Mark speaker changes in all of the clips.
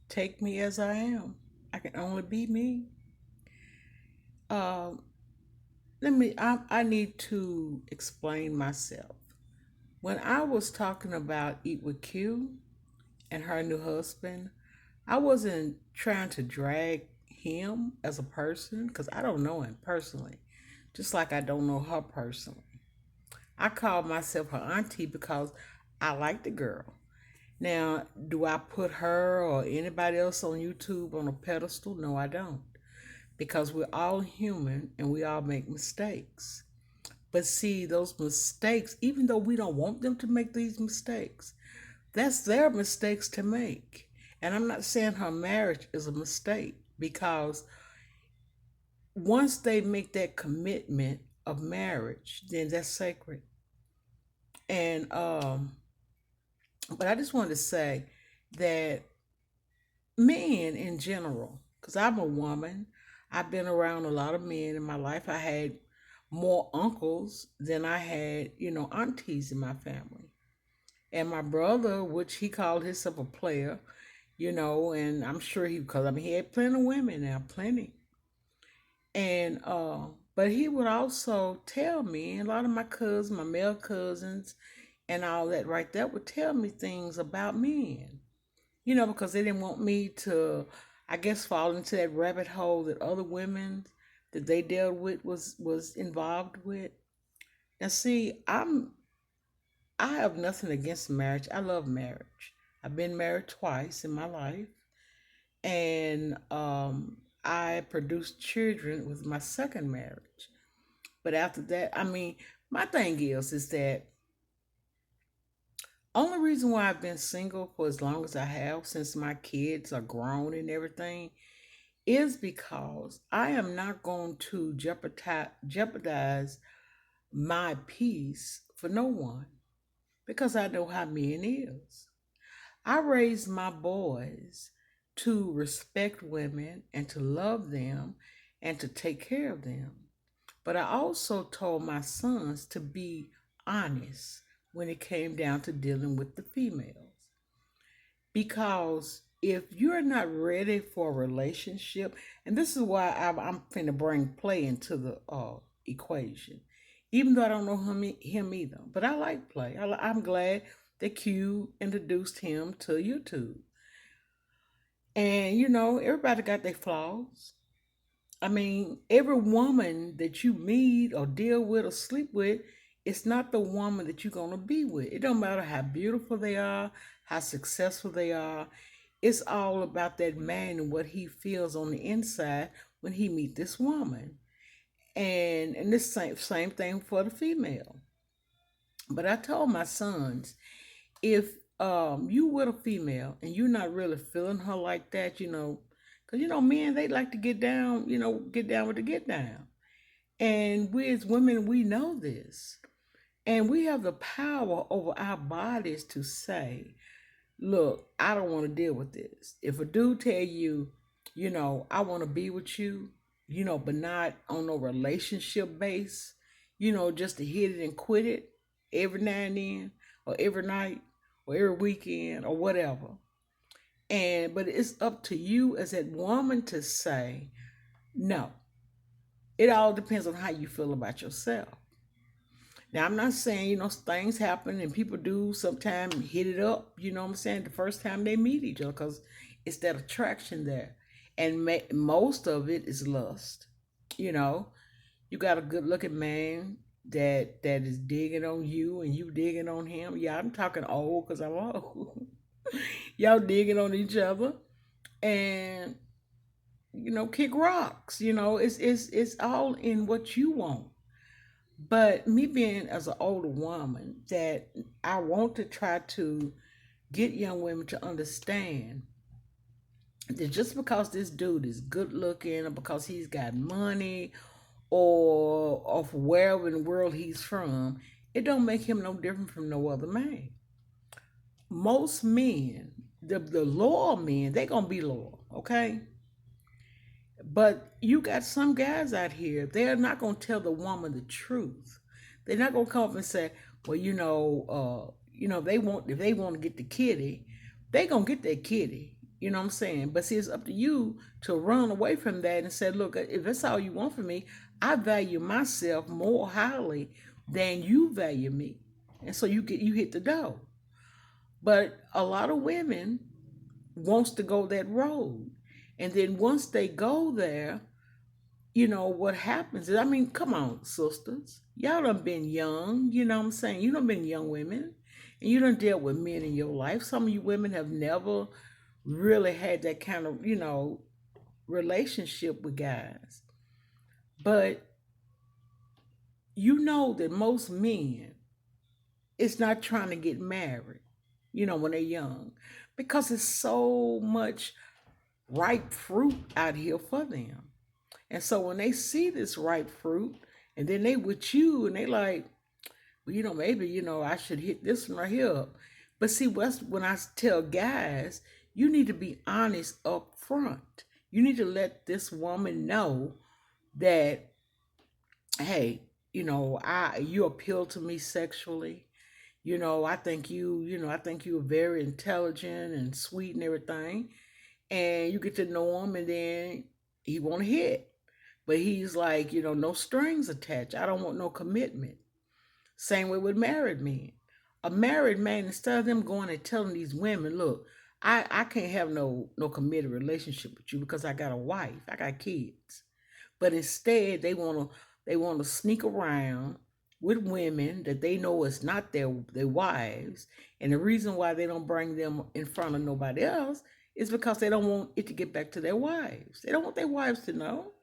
Speaker 1: Take me as I am. I can only be me. Um, I need to explain myself. When I was talking about Eat with Q and her new husband, I wasn't trying to drag him as a person because I don't know him personally, just like I don't know her personally. I call myself her auntie because I like the girl. Now, do I put her or anybody else on YouTube on a pedestal? No, I don't. Because we're all human and we all make mistakes. But see, those mistakes, even though we don't want them to make these mistakes, that's their mistakes to make. And I'm not saying her marriage is a mistake because once they make that commitment of marriage, then that's sacred. And but I just wanted to say that men in general, because I'm a woman, I've been around a lot of men in my life. I had more uncles than I had, aunties in my family. And my brother, which he called himself a player, and I'm sure because I mean, he had plenty of women now, plenty. And, but he would also tell me, and a lot of my cousins, my male cousins, and all that right there would tell me things about men, because they didn't want me to, I guess, fall into that rabbit hole that other women that they dealt with was involved with. Now, see, I have nothing against marriage. I love marriage. I've been married twice in my life, and I produced children with my second marriage. But after that, I mean, my thing is that only reason why I've been single for as long as I have, since my kids are grown and everything, is because I am not going to jeopardize my peace for no one because I know how men is. I raised my boys to respect women and to love them and to take care of them. But I also told my sons to be honest when it came down to dealing with the females. Because if you're not ready for a relationship, and this is why I'm finna bring play into the equation, even though I don't know him either, but I like play. I'm glad that Q introduced him to YouTube, and everybody got their flaws. I mean, every woman that you meet or deal with or sleep with, it's not the woman that you're gonna be with. It don't matter how beautiful they are, how successful they are. It's all about that man and what he feels on the inside when he meet this woman. And this same thing for the female. But I told my sons, if you with a female and you're not really feeling her like that, because men they like to get down, get down with the get down. And we as women, we know this. And we have the power over our bodies to say, look, I don't want to deal with this. If a dude tell you, I want to be with you, but not on no relationship base, just to hit it and quit it every now and then, or every night, or every weekend, or whatever. But it's up to you as that woman to say, no. It all depends on how you feel about yourself. Now, I'm not saying, things happen and people do sometimes hit it up, what I'm saying, the first time they meet each other because it's that attraction there. And most of it is lust. You know, you got a good looking man that is digging on you and you digging on him. Yeah, I'm talking old because I'm old. Y'all digging on each other and, kick rocks. It's all in what you want. But me being as an older woman, that I want to try to get young women to understand that just because this dude is good looking or because he's got money or of wherever in the world he's from, it don't make him no different from no other man. Most men, the loyal men, they gonna be loyal, okay? But you got some guys out here, they're not gonna tell the woman the truth. They're not gonna come up and say, well, if they want to get the kitty, they gonna get that kitty. You know what I'm saying? But see, it's up to you to run away from that and say, look, if that's all you want from me, I value myself more highly than you value me. And so you hit the door. But a lot of women wants to go that road. And then once they go there, what happens is, I mean, come on, sisters. Y'all done been young, you know what I'm saying? You done been young women. And you done dealt with men in your life. Some of you women have never really had that kind of, relationship with guys. But you know that most men is not trying to get married, when they're young. Because it's so much ripe fruit out here for them. And so when they see this ripe fruit, and then they with you, and they like, well, maybe, I should hit this one right here. But see, when I tell guys, you need to be honest up front. You need to let this woman know that, hey, you appeal to me sexually. I think you are very intelligent and sweet and everything. And you get to know him, and then he want to hit. But he's like, no strings attached. I don't want no commitment. Same way with married men. A married man, instead of them going and telling these women, look, I can't have no committed relationship with you because I got a wife, I got kids. But instead they want to sneak around with women that they know is not their wives. And the reason why they don't bring them in front of nobody else is because they don't want it to get back to their wives. They don't want their wives to know.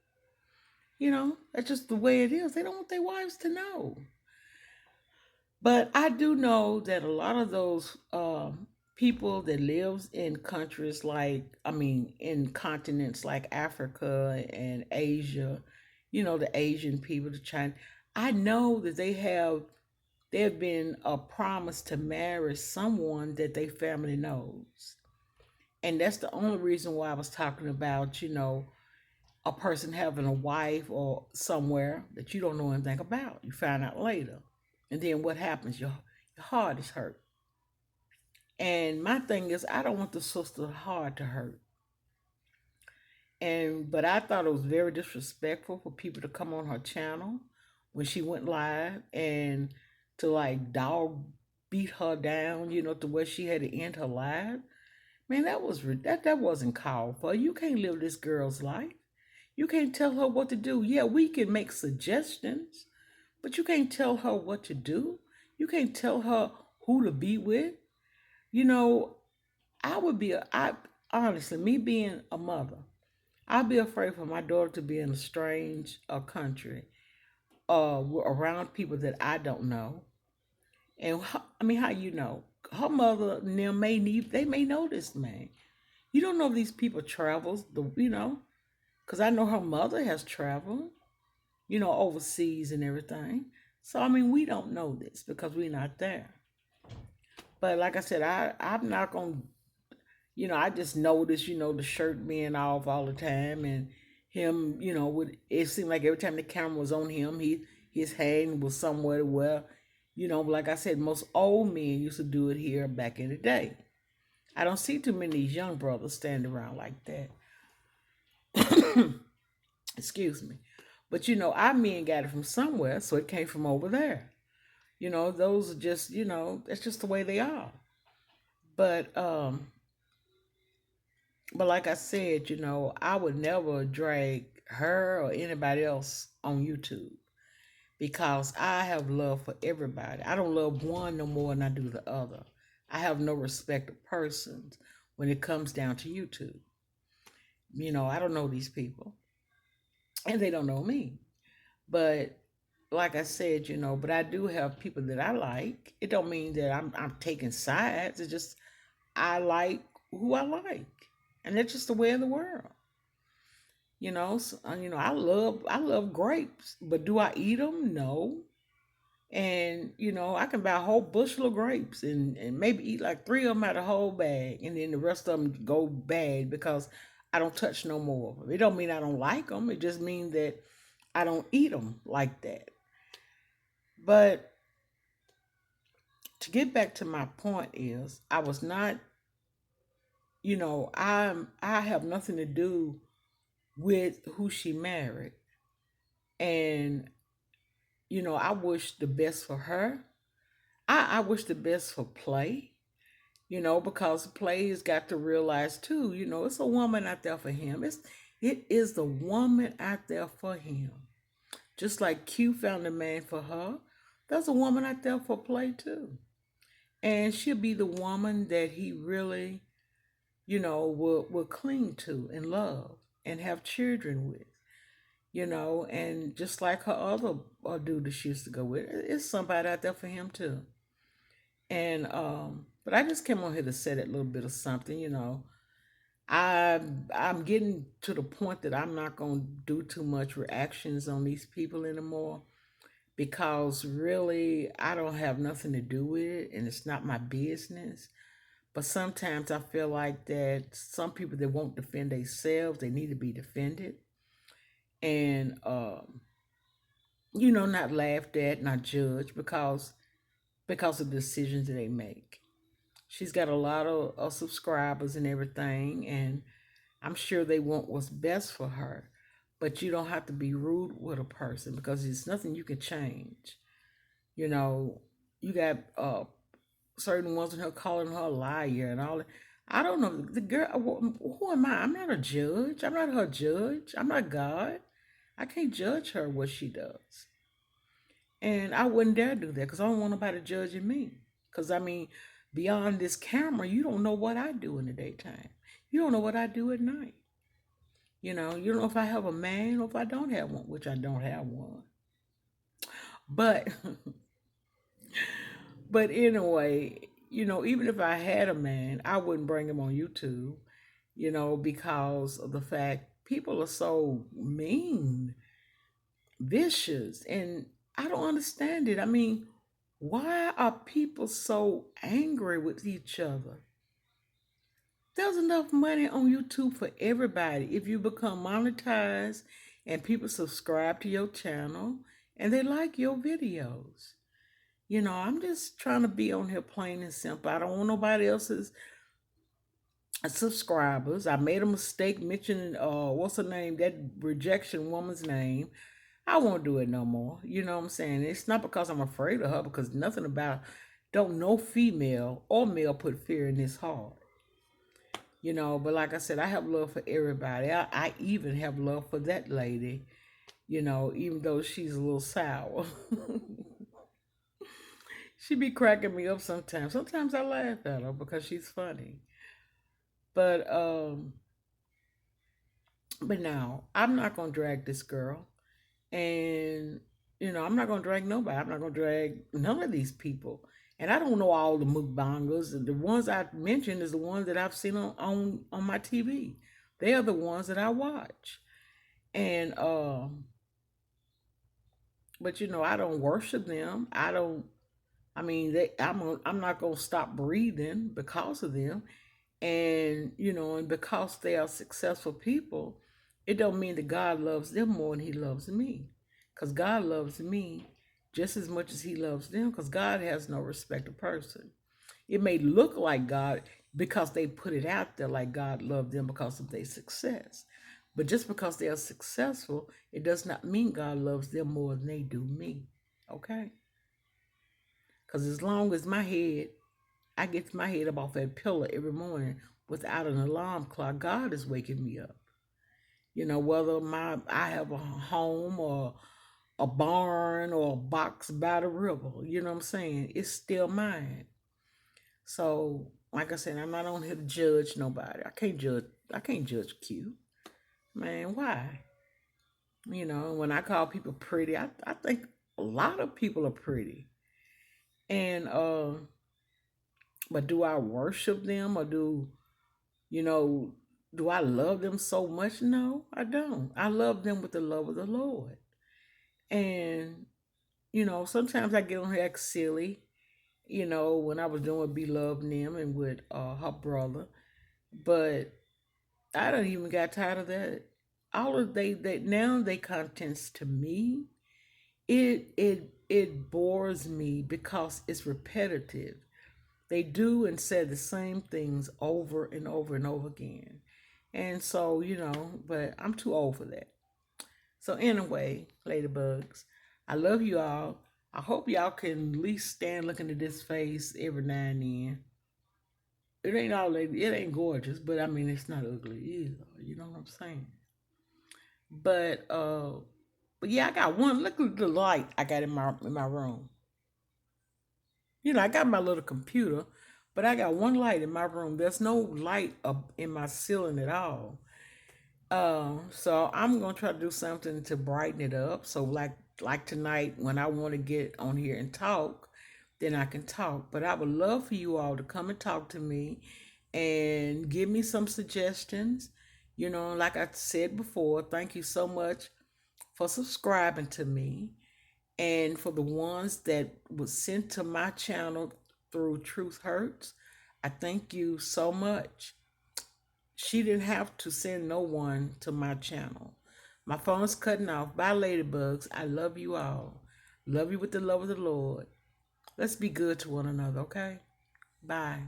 Speaker 1: That's just the way it is. They don't want their wives to know. But I do know that a lot of those people that lives in countries in continents like Africa and Asia, the Asian people, the China, I know that they have been promised to marry someone that their family knows. And that's the only reason why I was talking about, a person having a wife or somewhere that you don't know anything about. You find out later. And then what happens? Your heart is hurt. And my thing is, I don't want the sister heart to hurt. But I thought it was very disrespectful for people to come on her channel when she went live and to like dog beat her down, to where she had to end her live. Man, that wasn't called for. You can't live this girl's life. You can't tell her what to do. Yeah, we can make suggestions, but you can't tell her what to do. You can't tell her who to be with. You know, I honestly, me being a mother, I'd be afraid for my daughter to be in a strange country, around people that I don't know. And I mean, how you know? Her mother and them they may know this man. You don't know if these people travels, because I know her mother has traveled, overseas and everything. So I mean, we don't know this because we're not there. But like I said, I'm not gonna, I just notice, the shirt being off all the time, and him, would it seemed like every time the camera was on him, his hand was somewhere where, like I said, most old men used to do it here back in the day. I don't see too many of these young brothers standing around like that. Excuse me. But our men got it from somewhere, so it came from over there. Those are just, that's just the way they are. But like I said, I would never drag her or anybody else on YouTube because I have love for everybody. I don't love one no more than I do the other. I have no respect of persons when it comes down to YouTube. I don't know these people and they don't know me. But like I said, but I do have people that I like. It don't mean that I'm taking sides. It's just I like who I like. And that's just the way of the world. I love grapes, but do I eat them? No. And I can buy a whole bushel of grapes and maybe eat like three of them out of the whole bag, and then the rest of them go bad because I don't touch no more of them. It don't mean I don't like them. It just means that I don't eat them like that. But to get back to my point is, I was not, I have nothing to do with who she married. And, I wish the best for her. I wish the best for Play, because Play has got to realize too, it's a woman out there for him. It is the woman out there for him. Just like Q found a man for her, there's a woman out there for Play too. And she'll be the woman that he really, will cling to and love and have children with. And just like her other dude that she used to go with, it's somebody out there for him too. And but I just came on here to say that little bit of something. I'm getting to the point that I'm not gonna do too much reactions on these people anymore, because really I don't have nothing to do with it and it's not my business. But sometimes I feel like that some people that won't defend themselves, they need to be defended. And not laughed at, not judged, because of the decisions that they make. She's got a lot of subscribers and everything, and I'm sure they want what's best for her. But you don't have to be rude with a person because it's nothing you can change. You know, you got certain ones in her calling her a liar and all that. I don't know. The girl, who am I? I'm not a judge. I'm not her judge. I'm not God. I can't judge her what she does. And I wouldn't dare do that because I don't want nobody judging me. Because, I mean, beyond this camera, you don't know what I do in the daytime. You don't know what I do at night. You don't know if I have a man or if I don't have one, which I don't have one. But, but anyway, even if I had a man, I wouldn't bring him on YouTube, because of the fact people are so mean, vicious, and I don't understand it. I mean, why are people so angry with each other? There's enough money on YouTube for everybody if you become monetized and people subscribe to your channel and they like your videos. I'm just trying to be on here plain and simple. I don't want nobody else's subscribers. I made a mistake mentioning what's her name, that rejection woman's name. I won't do it no more. You know what I'm saying? It's not because I'm afraid of her, because nothing about, don't no female or male put fear in this heart. But like I said, I have love for everybody. I even have love for that lady, even though she's a little sour. She be cracking me up sometimes. Sometimes I laugh at her because she's funny. But now I'm not gonna drag this girl. And, I'm not going to drag nobody. I'm not going to drag none of these people. And I don't know all the mukbangers. The ones I mentioned is the ones that I've seen on my TV. They are the ones that I watch. And, but I don't worship them. I mean, I'm not going to stop breathing because of them. And, and because they are successful people, it don't mean that God loves them more than he loves me. Because God loves me just as much as he loves them, because God has no respect of person. It may look like God because they put it out there like God loved them because of their success. But just because they are successful, it does not mean God loves them more than they do me. Okay? Because as long as I get my head up off that pillow every morning without an alarm clock, God is waking me up. Whether I have a home or a barn or a box by the river, you know what I'm saying? It's still mine. So, like I said, I'm not on here to judge nobody. I can't judge Q. Man, why? When I call people pretty, I think a lot of people are pretty. And but do I worship them, or you know, do I love them so much? No, I don't. I love them with the love of the Lord. And, sometimes I get on here act silly, when I was doing Beloved Nim and with her brother. But I don't even got tired of that. All of they now they contents to me, it bores me because it's repetitive. They do and say the same things over and over and over again. And so, but I'm too old for that. So anyway, ladybugs, I love you all. I hope y'all can at least stand looking at this face every now and then. It ain't gorgeous, but I mean it's not ugly either. You know what I'm saying? But yeah, I got one. Look at the light I got in my room. I got my little computer, but I got one light in my room. There's no light up in my ceiling at all. So I'm gonna try to do something to brighten it up. So like tonight, when I want to get on here and talk, then I can talk. But I would love for you all to come and talk to me and give me some suggestions. Like I said before, thank you so much for subscribing to me. And for the ones that was sent to my channel through Truth Hurts, I thank you so much. She didn't have to send no one to my channel. My phone's cutting off. Bye, ladybugs. I love you all. Love you with the love of the Lord. Let's be good to one another, okay? Bye.